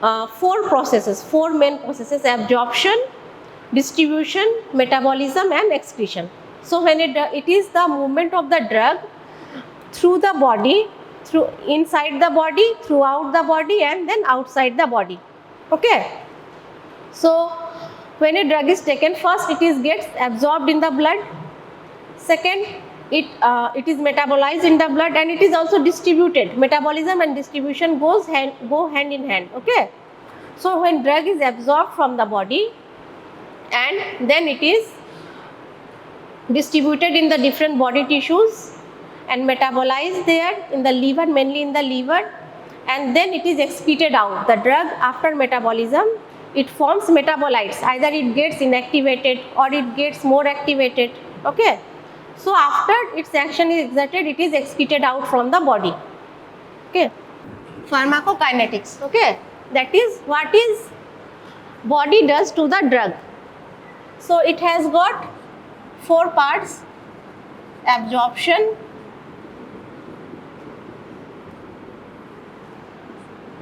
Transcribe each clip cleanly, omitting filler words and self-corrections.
four main processes: absorption, distribution, metabolism, and excretion. So when it is the movement of the drug through the body, through inside the body, throughout the body, and then outside the body. Okay. So when a drug is taken, first it gets absorbed in the blood. Second, it is metabolized in the blood, and it is also distributed. Metabolism and distribution go hand in hand. Okay. So when drug is absorbed from the body, and then it is distributed in the different body tissues and metabolized there in the liver, mainly in the liver, and then it is excreted out. The drug, after metabolism, it forms metabolites. Either it gets inactivated or it gets more activated. Okay. So after its action is exerted, it is excreted out from the body. Okay. Pharmacokinetics. Okay. That is what is body does to the drug. So it has got 4 parts: absorption,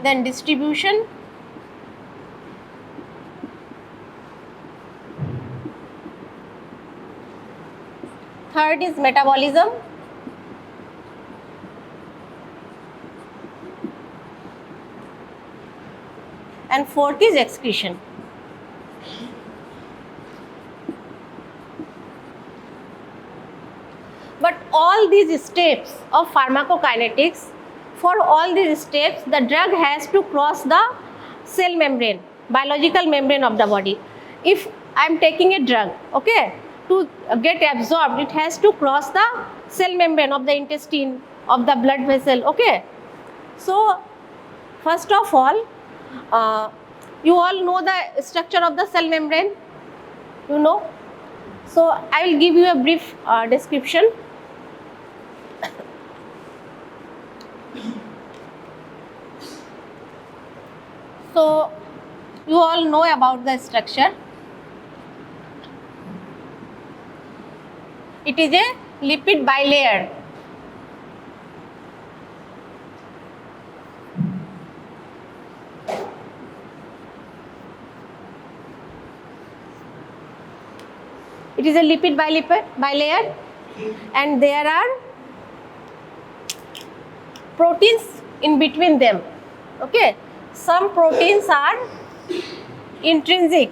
then distribution, third is metabolism, and fourth is excretion. But all these steps of pharmacokinetics, for all these steps, the drug has to cross the cell membrane, biological membrane of the body. If I am taking a drug, okay, to get absorbed, it has to cross the cell membrane of the intestine, of the blood vessel. Okay. So first of all, you all know the structure of the cell membrane, you know. So I will give you a brief description. So you all know about the structure. It is a lipid bilayer. It is a lipid bilayer, and there are proteins in between them. Okay. Some proteins are intrinsic.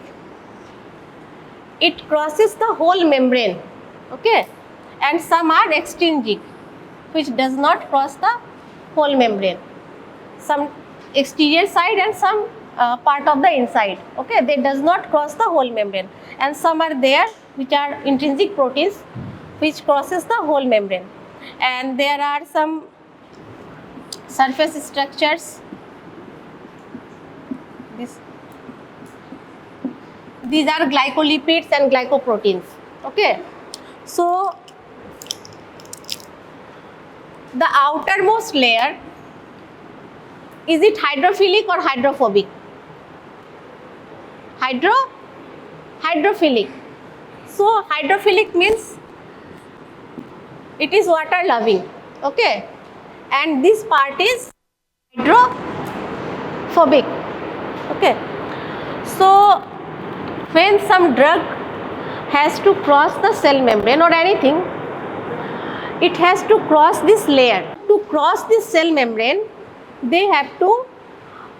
It crosses the whole membrane. Okay. And some are extrinsic, which does not cross the whole membrane. Some exterior side and some part of the inside. Okay. They does not cross the whole membrane. And some are there which are intrinsic proteins which crosses the whole membrane. And there are some surface structures. These are glycolipids and glycoproteins. Okay. So the outermost layer, is it hydrophilic or hydrophobic? Hydrophilic. So hydrophilic means it is water loving. Okay. And this part is hydrophobic. Okay. So when some drug has to cross the cell membrane or anything, it has to cross this layer. To cross this cell membrane, they have to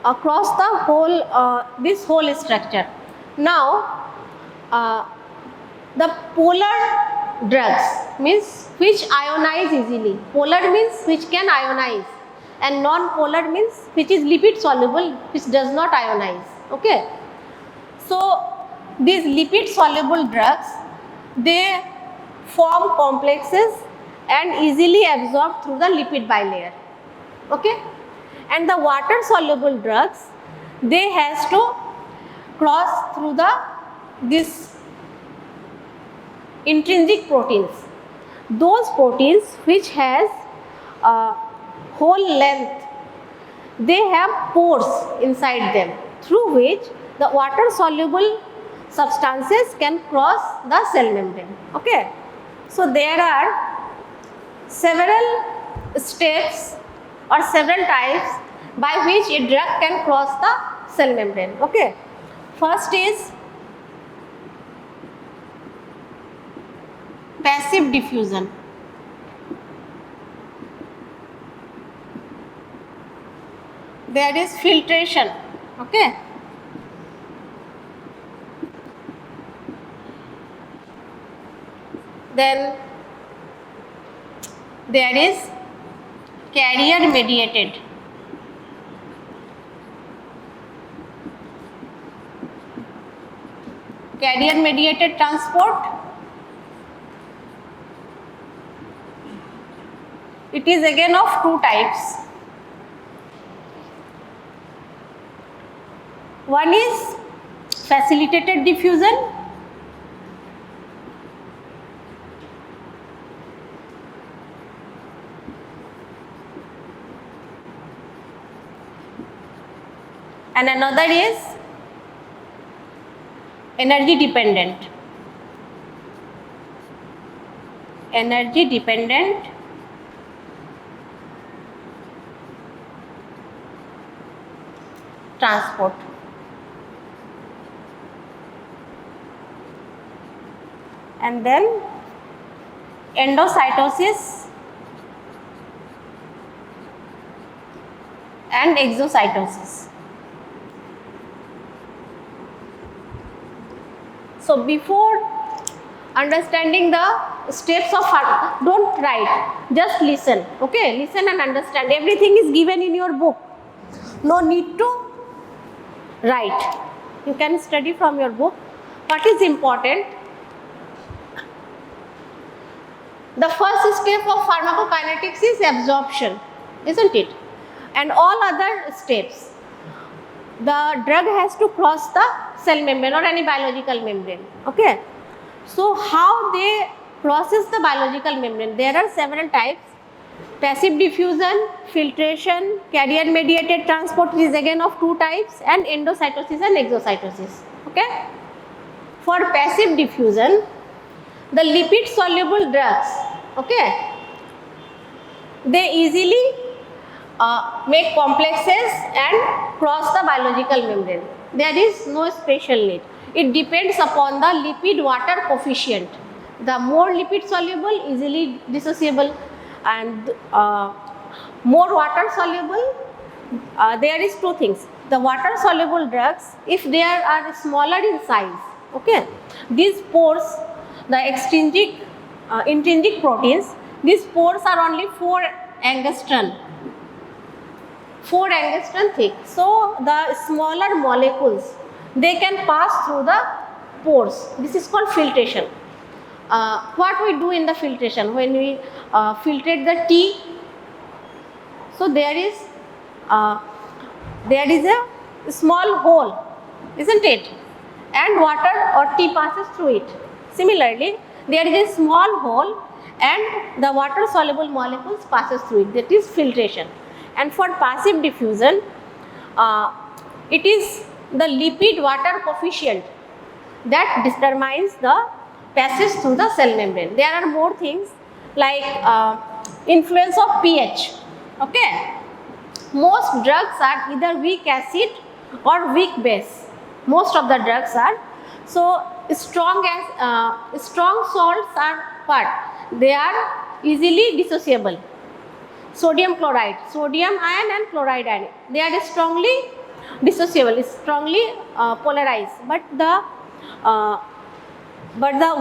cross the whole this whole structure. Now the polar drugs means which ionize easily. Polar means which can ionize, and non-polar means which is lipid soluble, which does not ionize. Okay. So these lipid soluble drugs, they form complexes and easily absorb through the lipid bilayer. Okay. And the water soluble drugs, they has to cross through this intrinsic proteins. Those proteins which has whole length, they have pores inside them through which the water soluble substances can cross the cell membrane. Okay. So there are several steps or several types by which a drug can cross the cell membrane. Okay, first is passive diffusion. There is filtration. Okay, then there is carrier mediated. Carrier mediated transport. It is again of two types. One is facilitated diffusion. And another is energy dependent. Energy dependent transport. And then endocytosis and exocytosis. So before understanding the steps of don't write, just listen. Okay, listen and understand. Everything is given in your book. No need to write. You can study from your book. What is important? The first step of pharmacokinetics is absorption, isn't it? And all other steps, the drug has to cross the cell membrane or any biological membrane. Okay. So how they process the biological membrane? There are several types. Passive diffusion, filtration, carrier mediated transport is again of two types, and endocytosis and exocytosis. Okay. For passive diffusion, the lipid soluble drugs, okay, they easily make complexes and cross the biological membrane. There is no special need. It depends upon the lipid water coefficient. The more lipid soluble, easily dissociable, and more water soluble, there is two things. The water soluble drugs, if they are smaller in size, okay, these pores, the intrinsic proteins, these pores are only 4 angstrom thick. So the smaller molecules, they can pass through the pores. This is called filtration. What we do in the filtration, when we filtrate the tea, so there is a small hole, isn't it? And water or tea passes through it. Similarly, there is a small hole and the water soluble molecules passes through it. That is filtration. And for passive diffusion, it is the lipid water coefficient that determines the passage through the cell membrane. There are more things like influence of pH. Okay, most drugs are either weak acid or weak base. Most of the drugs are. So strong salts are what? They are easily dissociable. Sodium chloride, sodium ion and chloride ion, they are strongly dissociable, strongly polarized. But the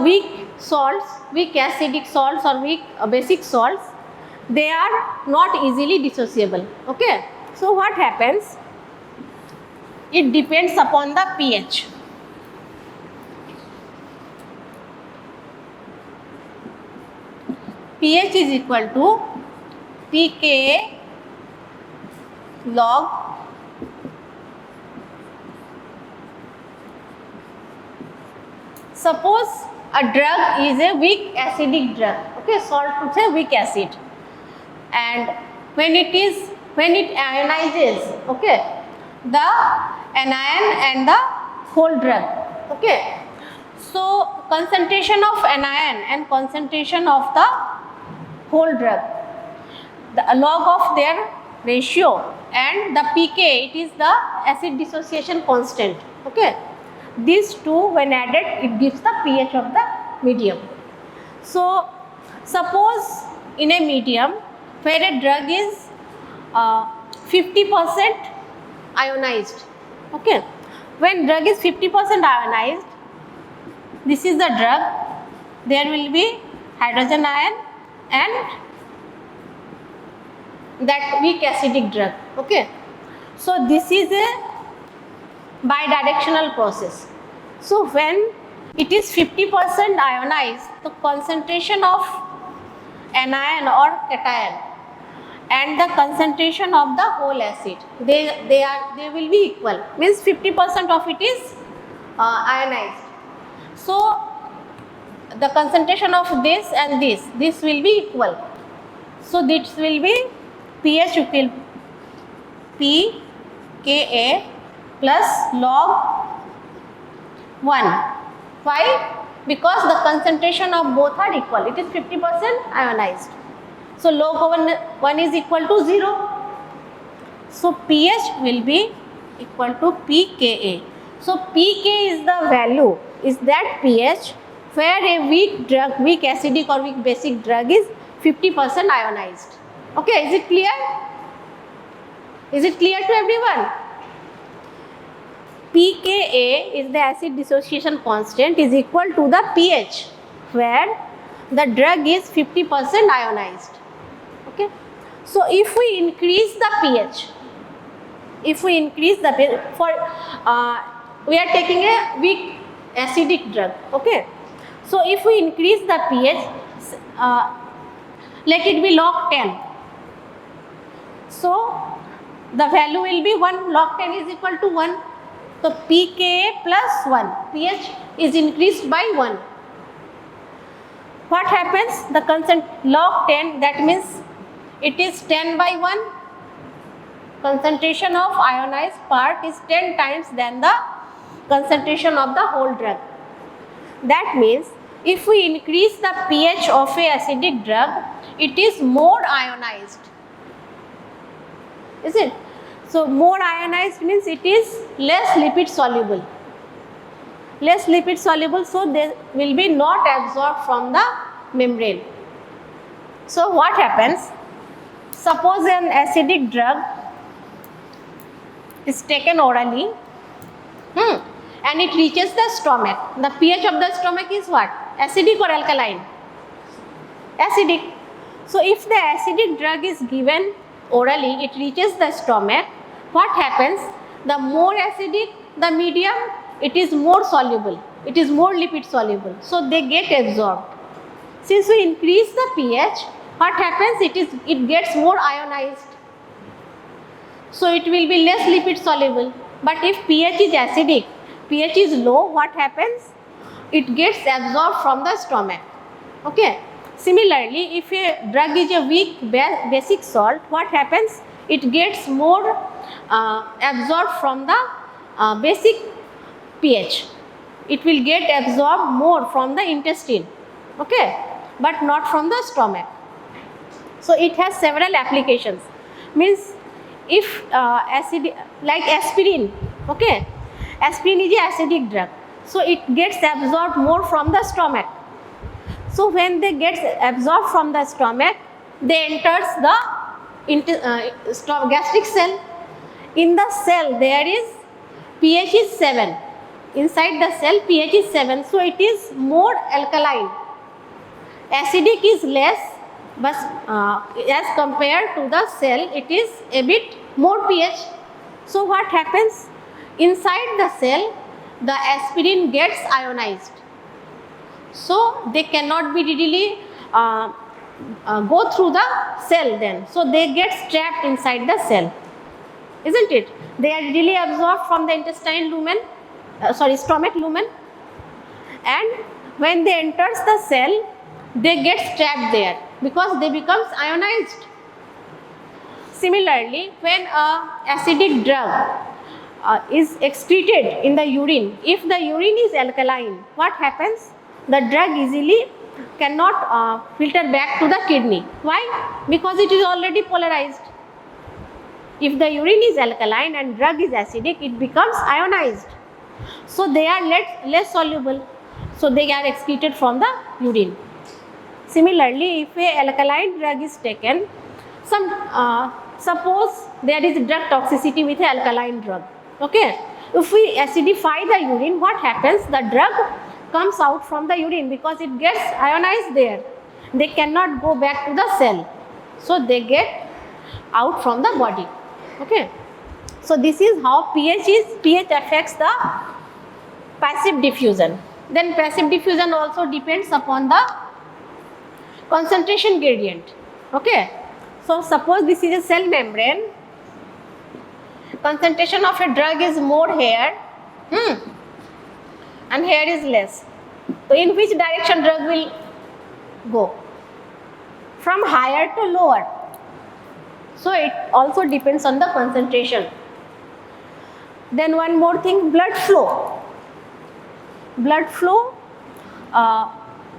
weak salts, weak acidic salts or weak basic salts, they are not easily dissociable. Okay. So what happens? It depends upon the pH. pH is equal to pKa log suppose a drug is a weak acidic drug, okay, salt to say weak acid, and when it ionizes, okay, the anion and the whole drug, okay, so concentration of anion and concentration of the whole drug, the log of their ratio and the pK, it is the acid dissociation constant. Okay, these two when added, it gives the pH of the medium. So suppose in a medium where a drug is 50% ionized. Okay, when drug is 50% ionized, this is the drug, there will be hydrogen ion and that weak acidic drug. Okay, so this is a bidirectional process. So when it is 50% ionized, the concentration of anion or cation and the concentration of the whole acid, they will be equal, means 50% of it is ionized. So the concentration of this and this will be equal. So this will be pH equal pKa plus log 1. Why? Because the concentration of both are equal. It is 50% ionized. So log 1 is equal to 0. So pH will be equal to pKa. So pK is the value, is that pH where a weak drug, weak acidic or weak basic drug is 50% ionized. Okay, is it clear? Is it clear to everyone? pKa is the acid dissociation constant, is equal to the pH where the drug is 50% ionized. Okay, so if we increase the pH, for we are taking a weak acidic drug. Okay, so if we increase the pH, let it be log 10. So the value will be 1, log 10 is equal to 1. So pKa plus 1, pH is increased by 1. What happens? The log 10, that means it is 10 by 1. Concentration of ionized part is 10 times than the concentration of the whole drug. That means if we increase the pH of a acidic drug, it is more ionized. Is it? So more ionized means it is less lipid soluble. Less lipid soluble, so they will be not absorbed from the membrane. So what happens? Suppose an acidic drug is taken orally and it reaches the stomach. The pH of the stomach is what? Acidic or alkaline? Acidic. So if the acidic drug is given orally, it reaches the stomach, what happens? The more acidic the medium, it is more soluble, it is more lipid soluble, so they get absorbed. Since we increase the pH, what happens? It gets more ionized, so it will be less lipid soluble. But if pH is acidic, pH is low, what happens? It gets absorbed from the stomach. Okay. Similarly, if a drug is a weak basic salt, what happens? It gets more absorbed from the basic pH. It will get absorbed more from the intestine, okay, but not from the stomach. So it has several applications. Means if like aspirin, okay, aspirin is an acidic drug, so it gets absorbed more from the stomach. So when they get absorbed from the stomach, they enters the gastric cell. In the cell there is pH is 7. Inside the cell pH is 7, so it is more alkaline. Acidic is less, but as compared to the cell, it is a bit more pH. So what happens? Inside the cell, the aspirin gets ionized. So they cannot be readily go through the cell then. So they get trapped inside the cell, isn't it? They are readily absorbed from the intestinal lumen, stomach lumen, and when they enters the cell, they get trapped there because they becomes ionized. Similarly, when acidic drug is excreted in the urine, if the urine is alkaline, what happens? The drug easily cannot filter back to the kidney. Why? Because it is already polarized. If the urine is alkaline and drug is acidic, it becomes ionized. So they are less soluble. So they are excreted from the urine. Similarly, if a alkaline drug is taken, suppose there is drug toxicity with a alkaline drug. Okay. If we acidify the urine, what happens? The drug comes out from the urine because it gets ionized there. They cannot go back to the cell. So they get out from the body. Okay. So this is how pH affects the passive diffusion. Then passive diffusion also depends upon the concentration gradient. Okay. So suppose this is a cell membrane. Concentration of a drug is more here, and here is less. So in which direction drug will go? From higher to lower. So it also depends on the concentration. Then one more thing, blood flow. Blood flow,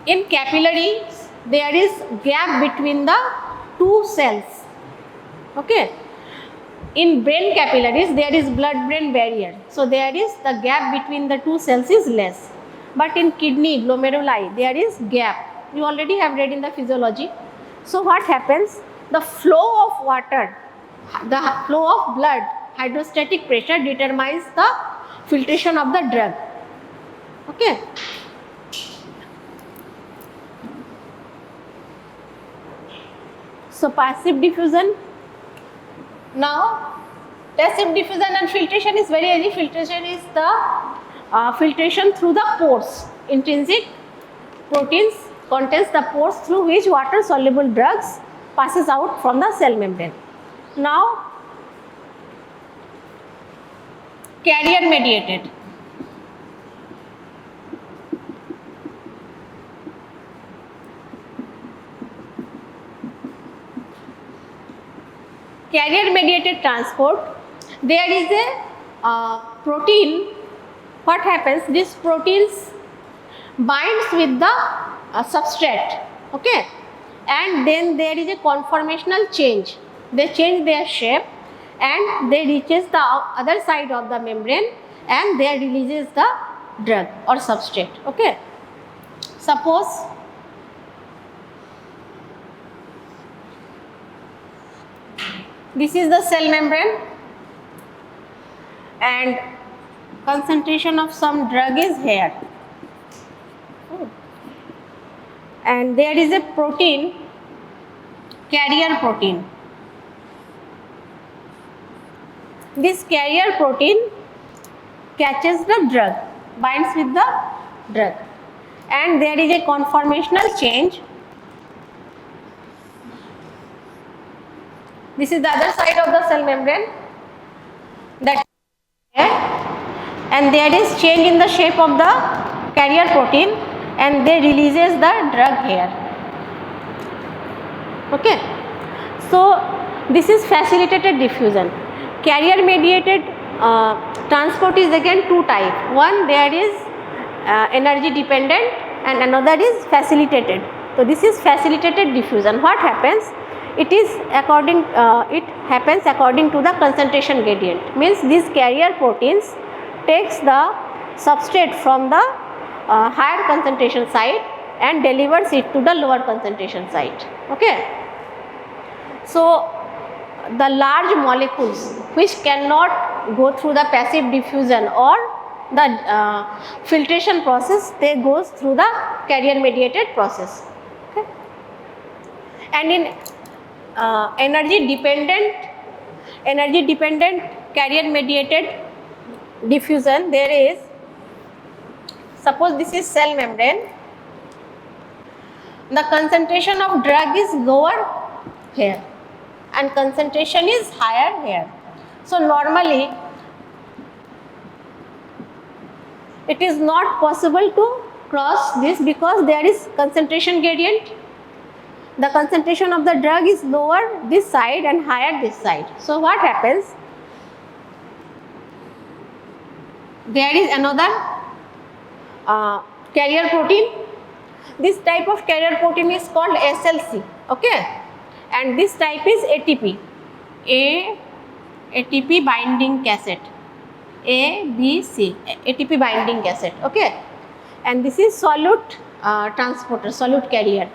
in capillaries there is gap between the two cells. Okay. In brain capillaries there is blood-brain barrier. So there is the gap between the two cells is less. But in kidney glomeruli there is gap. You already have read in the physiology. So what happens? The flow of water, the flow of blood, hydrostatic pressure determines the filtration of the drug. Okay. So passive diffusion. Now passive diffusion and filtration is very easy. Filtration is the filtration through the pores. Intrinsic proteins contains the pores through which water soluble drugs passes out from the cell membrane. Now carrier mediated. Carrier mediated transport, there is a protein. What happens? These proteins binds with the substrate, okay, and then there is a conformational change. They change their shape and they reaches the other side of the membrane and they releases the drug or substrate. Okay. Suppose this is the cell membrane and concentration of some drug is here. And there is a protein, carrier protein. This carrier protein catches the drug, binds with the drug, and there is a conformational change. This is the other side of the cell membrane, that and there is change in the shape of the carrier protein and they releases the drug here. Okay. So this is facilitated diffusion. Carrier mediated transport is again two types. One, there is energy dependent and another is facilitated. So this is facilitated diffusion. What happens? It happens according to the concentration gradient. Means these carrier proteins takes the substrate from the higher concentration site and delivers it to the lower concentration site. Okay. So the large molecules which cannot go through the passive diffusion or the filtration process, they goes through the carrier mediated process. Okay. And in energy dependent carrier mediated diffusion, there is, suppose this is cell membrane, the concentration of drug is lower here and concentration is higher here. So normally it is not possible to cross this because there is concentration gradient. The concentration of the drug is lower this side and higher this side. So what happens? There is another carrier protein. This type of carrier protein is called SLC. Okay. And this type is ATP. ATP binding cassette, ABC, ATP binding cassette, okay. And this is solute transporter, solute carrier.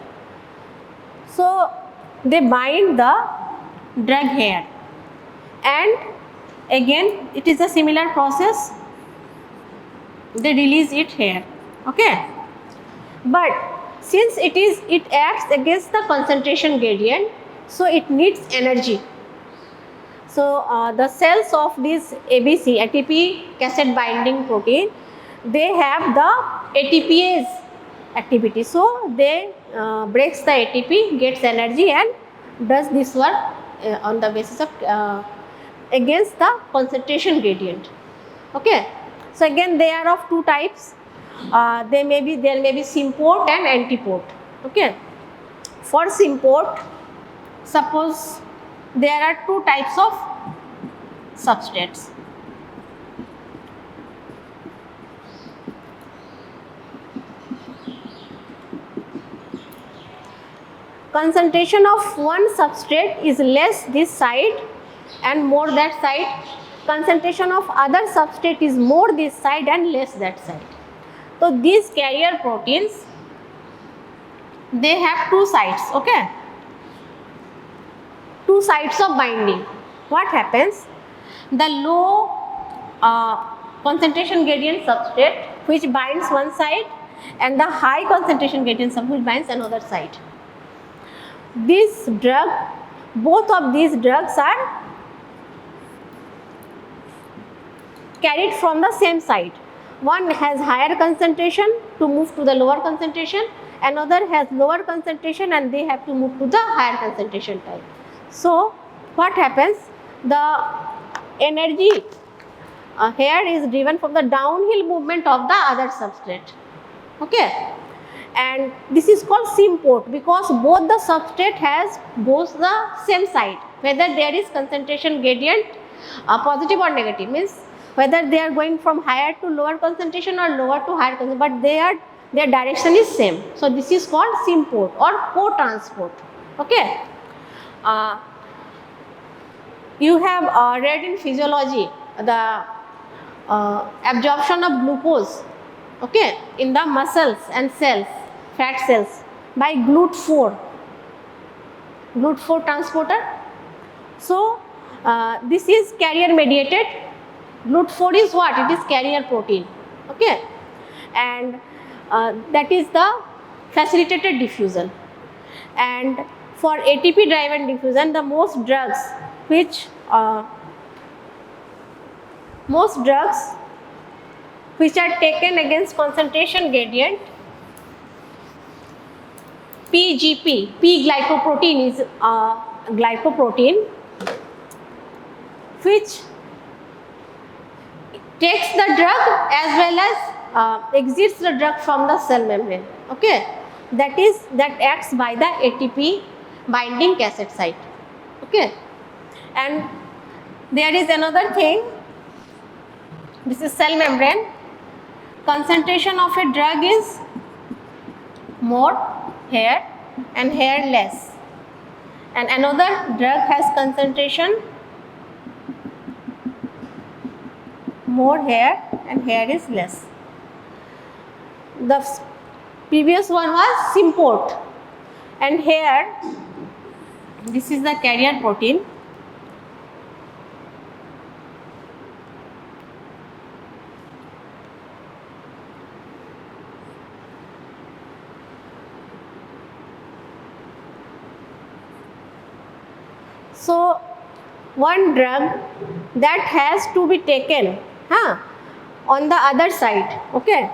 So they bind the drug here, and again it is a similar process, they release it here, okay. But since it acts against the concentration gradient, so it needs energy. So the cells of this ABC, ATP cassette binding protein, they have the ATPase activity. So they breaks the ATP, gets energy, and does this work on the basis of against the concentration gradient. Okay. So again they are of two types. There may be symport and antiport. Okay. For symport, suppose there are two types of substrates. Concentration of one substrate is less this side and more that side. Concentration of other substrate is more this side and less that side. So these carrier proteins, they have two sides, okay. Two sides of binding. What happens? The low concentration gradient substrate which binds one side, and the high concentration gradient substrate which binds another side. This drug, both of these drugs are carried from the same side. One has higher concentration to move to the lower concentration, another has lower concentration and they have to move to the higher concentration type. So what happens? The energy here is driven from the downhill movement of the other substrate, okay. And this is called symport because both the substrate has both the same side, whether there is concentration gradient positive or negative, means whether they are going from higher to lower concentration or lower to higher concentration, but their direction is same. So this is called symport or co-transport, okay. You have read in physiology the absorption of glucose, okay, in the muscles and cells, fat cells, by GLUT4 transporter. So this is carrier mediated. GLUT4 is what? It is carrier protein, okay, and that is the facilitated diffusion. And for ATP driven diffusion, the most drugs which are taken against concentration gradient, PGP, P-glycoprotein is a glycoprotein which takes the drug as well as exits the drug from the cell membrane, okay. That acts by the ATP binding cassette site, okay. And there is another thing, this is cell membrane. Concentration of a drug is more here and here less, and another drug has concentration more here and here is less. The previous one was symport, and here this is the carrier protein. So one drug that has to be taken on the other side, okay.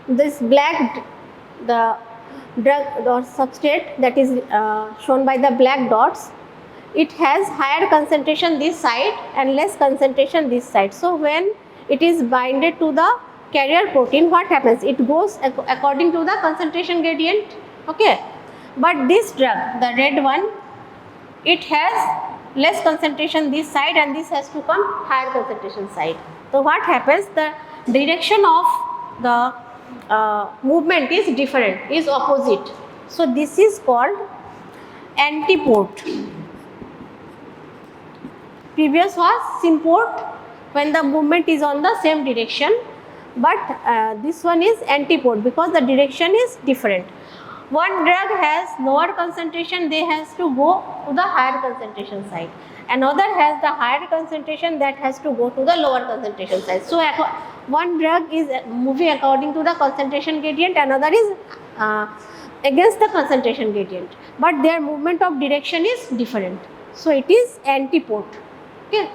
This black, the drug or substrate that is shown by the black dots, it has higher concentration this side and less concentration this side. So when it is binded to the carrier protein, what happens? It goes according to the concentration gradient, okay. But this drug, the red one, it has less concentration this side and this has to come higher concentration side. So what happens? The direction of the movement is different, is opposite. So this is called antiport. Previous was symport when the movement is on the same direction, but this one is antiport because the direction is different. One drug has lower concentration, they has to go to the higher concentration side. Another has the higher concentration, that has to go to the lower concentration side. So one drug is moving according to the concentration gradient, another is against the concentration gradient, but their movement of direction is different. So it is antiport. Okay.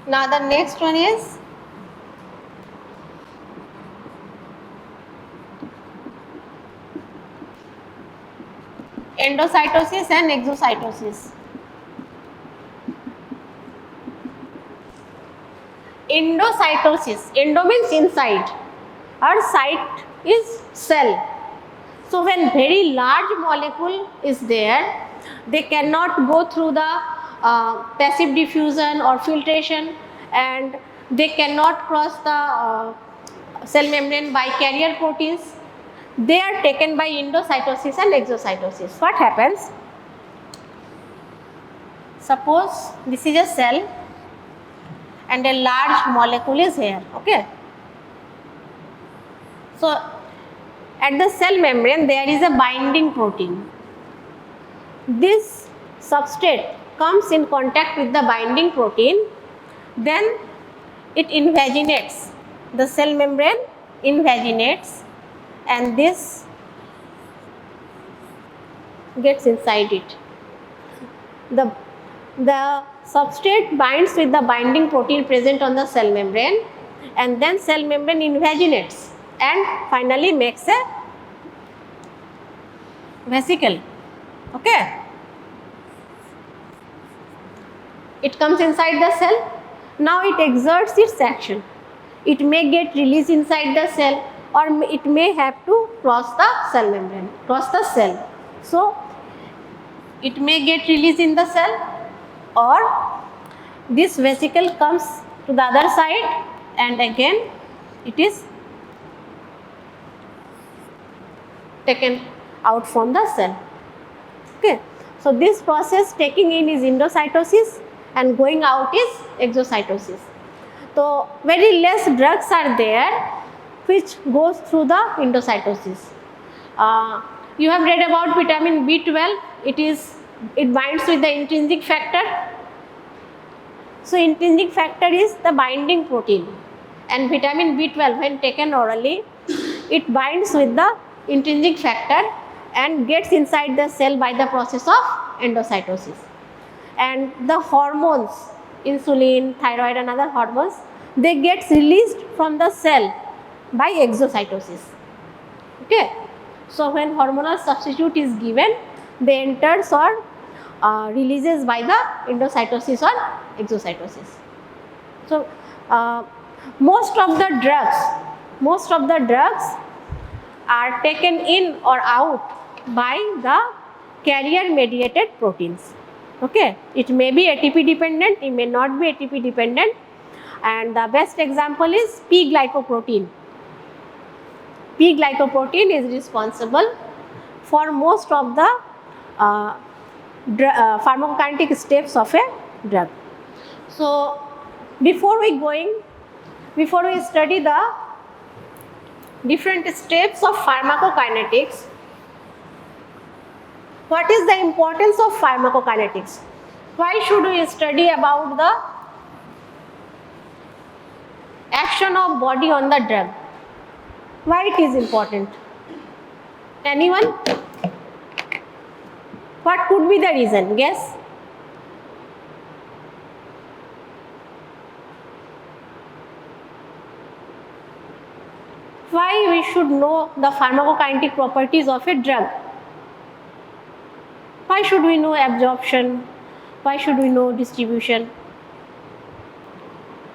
Now the next one is endocytosis and exocytosis. Endocytosis, endo means inside, or cyte is cell. So when very large molecule is there, they cannot go through the passive diffusion or filtration, and they cannot cross the cell membrane by carrier proteins. They are taken by endocytosis and exocytosis. What happens? Suppose this is a cell and a large molecule is here, okay. So at the cell membrane there is a binding protein. This substrate comes in contact with the binding protein, then it invaginates, the cell membrane invaginates, and this gets inside it. The substrate binds with the binding protein present on the cell membrane, and then cell membrane invaginates and finally makes a vesicle, okay. It comes inside the cell. Now it exerts its action. It may get released inside the cell, or it may have to cross the cell membrane, cross the cell. So it may get released in the cell, or this vesicle comes to the other side and again it is taken out from the cell, okay. So this process taking in is endocytosis and going out is exocytosis. So very less drugs are there which goes through the endocytosis. You have read about vitamin B12. It binds with the intrinsic factor. So intrinsic factor is the binding protein, and vitamin B12 when taken orally, it binds with the intrinsic factor and gets inside the cell by the process of endocytosis. And the hormones, insulin, thyroid and other hormones, they get released from the cell by exocytosis, okay. So when hormonal substitute is given, they enters or releases by the endocytosis or exocytosis. So most of the drugs are taken in or out by the carrier mediated proteins, okay. It may be ATP dependent, it may not be ATP dependent, and the best example is P glycoprotein. P glycoprotein is responsible for most of the pharmacokinetic steps of a drug. So before we study the different steps of pharmacokinetics, what is the importance of pharmacokinetics? Why should we study about the action of body on the drug? Why it is important? Anyone? What could be the reason? Guess. Why we should know the pharmacokinetic properties of a drug? Why should we know absorption? Why should we know distribution?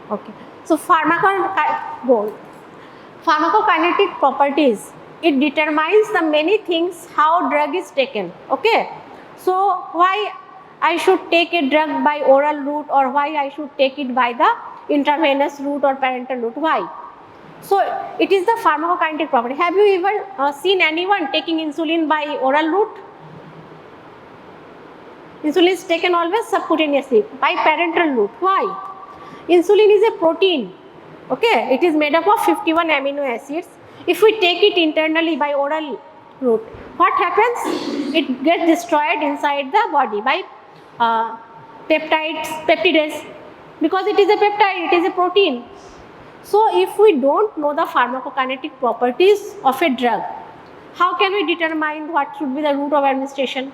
Okay. So pharmacokinetic properties, it determines the many things how drug is taken, okay. So why I should take a drug by oral route, or why I should take it by the intravenous route or parenteral route? Why? So it is the pharmacokinetic property. Have you ever seen anyone taking insulin by oral route? Insulin is taken always subcutaneously by parenteral route. Why? Insulin is a protein. Okay, it is made up of 51 amino acids. If we take it internally by oral route, what happens? It gets destroyed inside the body by peptidase, because it is a peptide, it is a protein. So if we don't know the pharmacokinetic properties of a drug, how can we determine what should be the route of administration?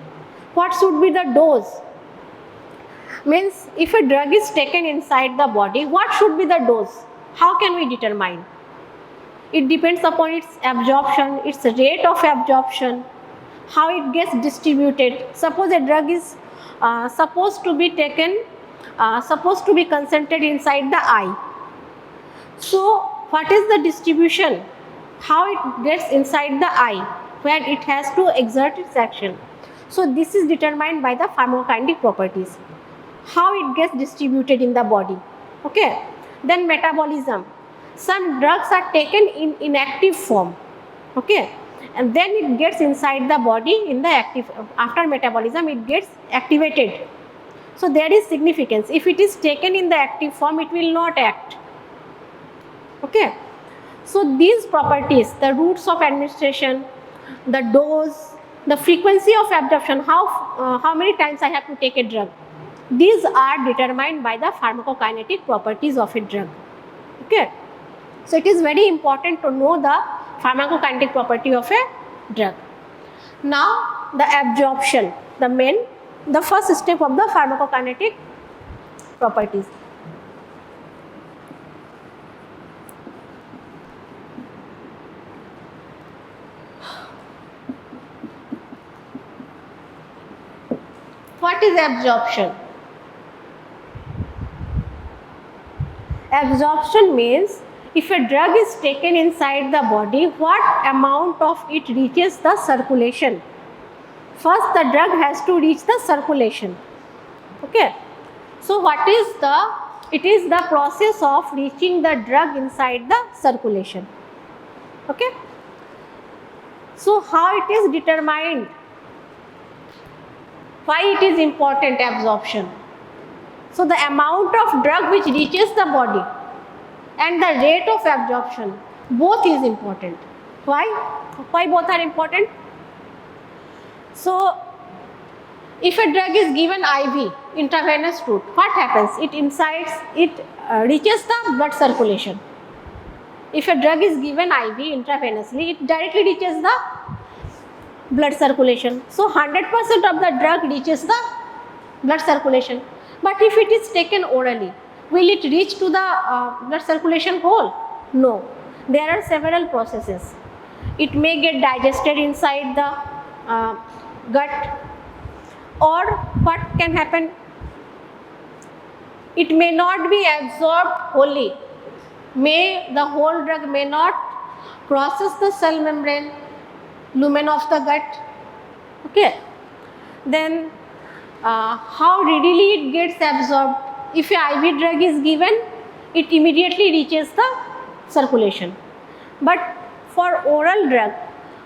What should be the dose? Means if a drug is taken inside the body, what should be the dose? How can we determine? It depends upon its absorption, its rate of absorption, how it gets distributed. Suppose a drug is supposed to be taken, supposed to be concentrated inside the eye. So what is the distribution? How it gets inside the eye, where it has to exert its action. So this is determined by the pharmacokinetic properties. How it gets distributed in the body. Okay. Then metabolism. Some drugs are taken in inactive form. Okay. And then it gets inside the body in the active. After metabolism, it gets activated. So there is significance. If it is taken in the active form, it will not act. Okay. So these properties, the routes of administration, the dose, the frequency of absorption, how many times I have to take a drug, these are determined by the pharmacokinetic properties of a drug. Okay. So it is very important to know the pharmacokinetic property of a drug. Now the absorption, the first step of the pharmacokinetic properties. What is absorption? Absorption means if a drug is taken inside the body, what amount of it reaches the circulation. First the drug has to reach the circulation. Okay. So what is it is the process of reaching the drug inside the circulation. Okay. So how it is determined? Why it is important, absorption? So the amount of drug which reaches the body and the rate of absorption, both is important. Why? Why both are important? So if a drug is given IV, intravenous route, what happens? It reaches the blood circulation. If a drug is given IV intravenously, it directly reaches the blood circulation. So 100% of the drug reaches the blood circulation. But if it is taken orally, will it reach to the blood circulation whole? No. There are several processes. It may get digested inside the gut, or what can happen? It may not be absorbed wholly. The whole drug may not crosses the cell membrane, lumen of the gut. Okay. Then how readily it gets absorbed? If an IV drug is given, it immediately reaches the circulation. But for oral drug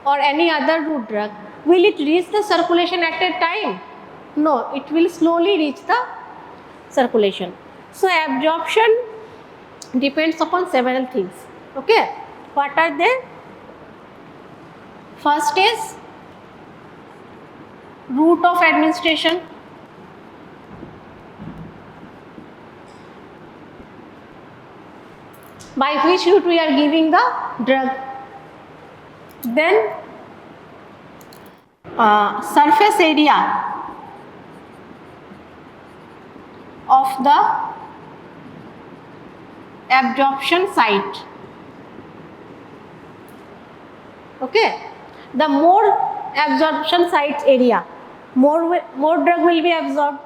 or any other route drug, will it reach the circulation at a time? No, it will slowly reach the circulation. So absorption depends upon several things. Okay. What are they? First is route of administration. By which route we are giving the drug. Then surface area of the absorption site. Okay. The more absorption site area, more drug will be absorbed.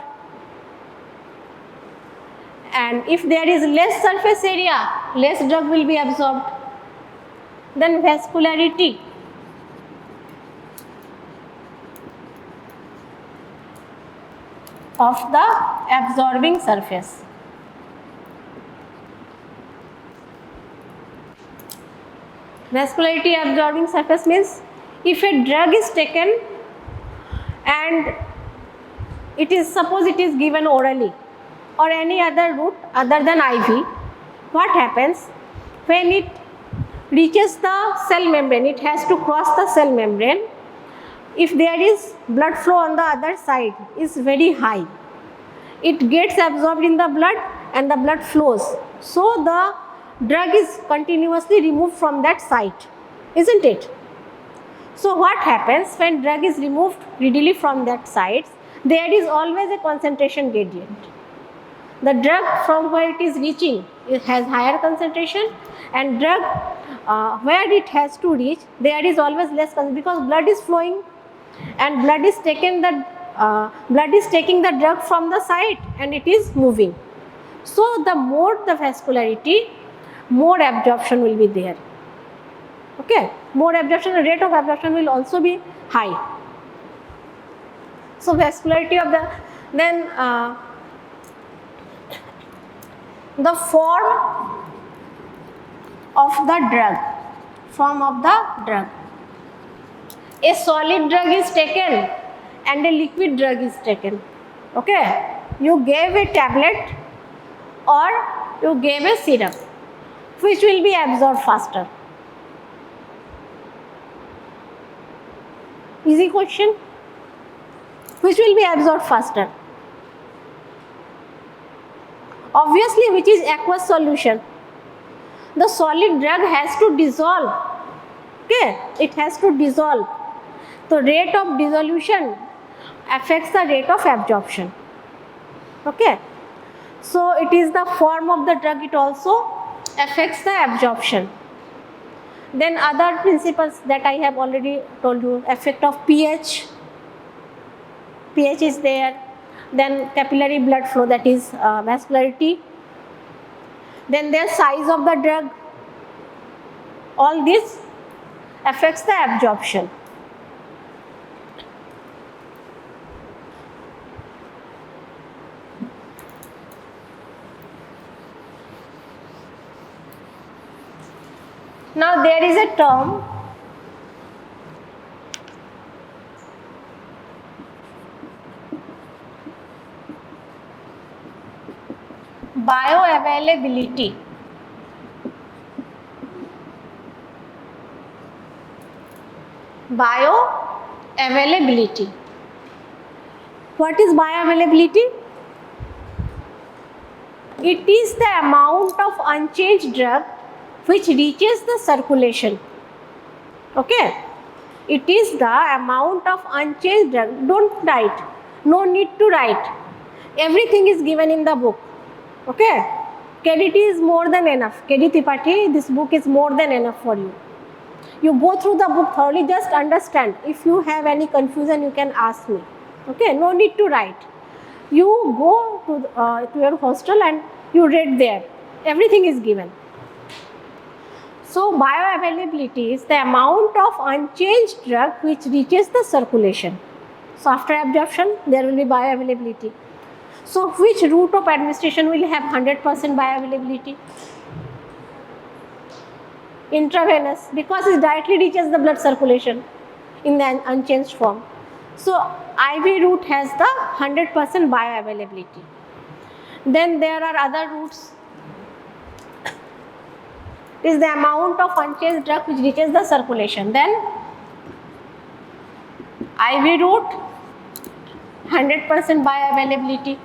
And if there is less surface area, less drug will be absorbed. Then vascularity. Of the absorbing surface. Vascularity absorbing surface means if a drug is taken and it is, suppose it is given orally or any other route other than IV, what happens when it reaches the cell membrane? It has to cross the cell membrane. If there is blood flow on the other side is very high, it gets absorbed in the blood and the blood flows. So the drug is continuously removed from that site, isn't it? So what happens when drug is removed readily from that site? There is always a concentration gradient. The drug from where it is reaching, it has higher concentration, and drug where it has to reach, there is always less concentration, because blood is flowing and blood is taking the drug from the site and it is moving. So the more the vascularity, more absorption will be there. Okay, more absorption, the rate of absorption will also be high. So vascularity of the, then the form of the drug, a solid drug is taken and a liquid drug is taken. Okay, you gave a tablet or you gave a syrup, which will be absorbed faster? Easy question. Which will be absorbed faster? Obviously, which is aqueous solution. The solid drug has to dissolve. Okay, it has to dissolve. The rate of dissolution affects the rate of absorption. Okay, so it is the form of the drug, it also affects the absorption. Then other principles that I have already told you, effect of pH. pH is there. Then capillary blood flow, that is vascularity. Then their size of the drug. All this affects the absorption. Now there is a term bioavailability. Bioavailability. What is bioavailability? It is the amount of unchanged drug which reaches the circulation. Okay, it is the amount of unchanged drug. Don't write, no need to write. Everything is given in the book. Okay, KDT is more than enough. KD Tripathi, this book is more than enough for you. You go through the book thoroughly, just understand. If you have any confusion, you can ask me. Okay, no need to write. You go to your hostel and you read there. Everything is given. So bioavailability is the amount of unchanged drug which reaches the circulation. So after absorption, there will be bioavailability. So which route of administration will have 100% bioavailability? Intravenous, because it directly reaches the blood circulation in the unchanged form. So IV route has the 100% bioavailability. Then there are other routes. It is the amount of unchanged drug which reaches the circulation. Then IV route, 100% bioavailability.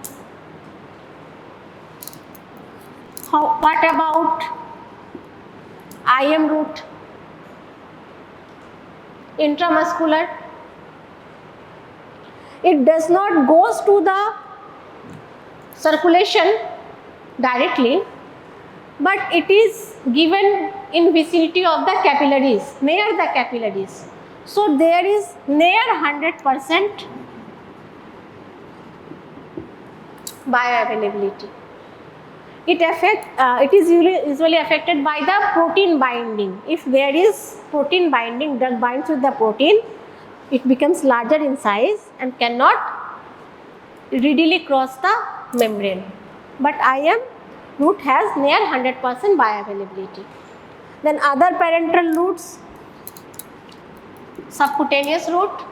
What about IM route? Intramuscular. It does not goes to the circulation directly, but it is given in vicinity of the capillaries, near the capillaries. So there is near 100% bioavailability. It is usually affected by the protein binding. If there is protein binding, drug binds with the protein, it becomes larger in size and cannot readily cross the membrane. But IM route has near 100% bioavailability. Then other parenteral routes, subcutaneous route,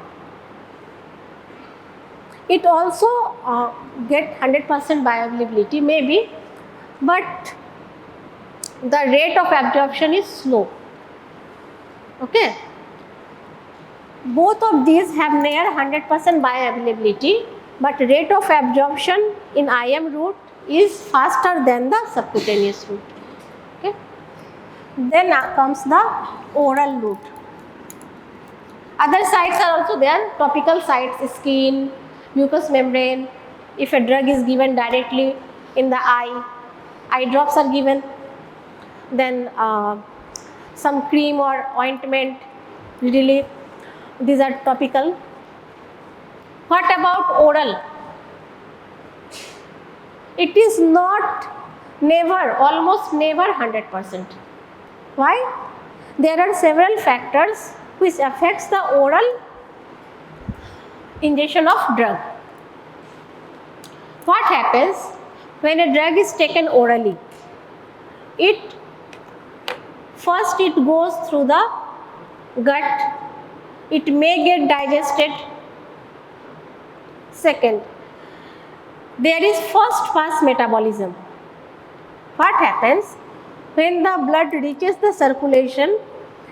it also get 100% bioavailability maybe, but the rate of absorption is slow. Okay, both of these have near 100% bioavailability, but rate of absorption in IM route is faster than the subcutaneous route. Okay, then comes the oral route. Other sites are also there, topical sites, skin, mucous membrane. If a drug is given directly in the eye drops are given. Then some cream or ointment, really, these are topical. What about oral? It is not, never, almost never 100%. Why? There are several factors which affects the oral ingestion of drug. What happens when a drug is taken orally? First it goes through the gut, it may get digested. Second, there is first pass metabolism. What happens when the blood reaches the circulation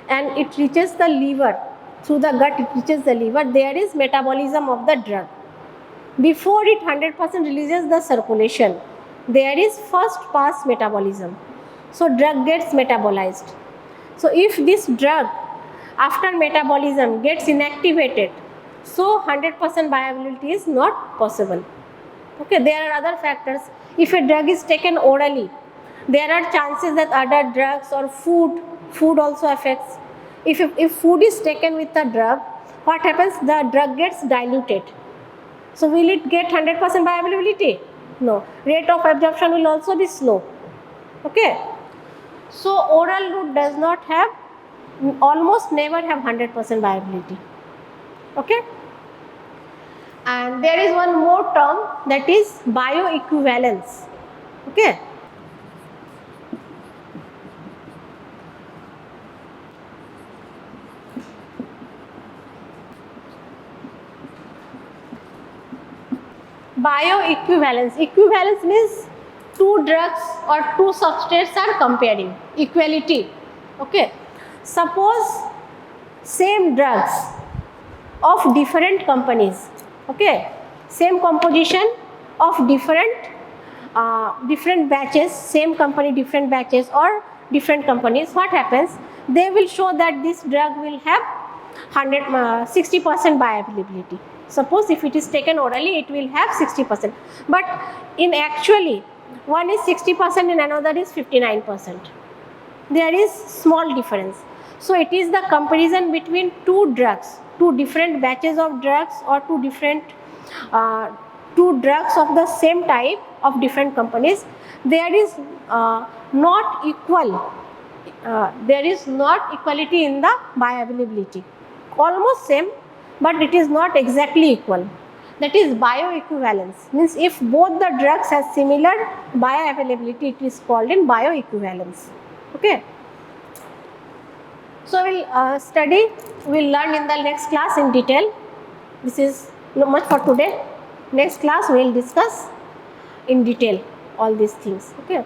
and it reaches the liver, through the gut it reaches the liver, there is metabolism of the drug. Before it 100% releases the circulation, there is first pass metabolism. So drug gets metabolized. So if this drug after metabolism gets inactivated, so 100% bioavailability is not possible. Okay, there are other factors. If a drug is taken orally, there are chances that other drugs or food also affects. If food is taken with the drug, what happens? The drug gets diluted. So will it get 100% bioavailability? No. Rate of absorption will also be slow. Okay. So oral route does not have, almost never have 100% bioavailability. Okay. And there is one more term, that is bioequivalence. Okay. Bioequivalence. Equivalence means two drugs or two substrates are comparing. Equality. Okay. Suppose same drugs of different companies. Okay. Same composition of different batches, same company, different batches, or different companies. What happens? They will show that this drug will have 60% bioavailability. Suppose if it is taken orally, it will have 60%. But in actually, one is 60% and another is 59%. There is small difference. So it is the comparison between two drugs, two different batches of drugs, or two drugs of the same type of different companies. There is not equal. There is not equality in the bioavailability. Almost same, but it is not exactly equal. That is bioequivalence. Means if both the drugs have similar bioavailability, it is called in bioequivalence. Okay. So we'll learn in the next class in detail. This is not much for today. Next class we will discuss in detail all these things. Okay.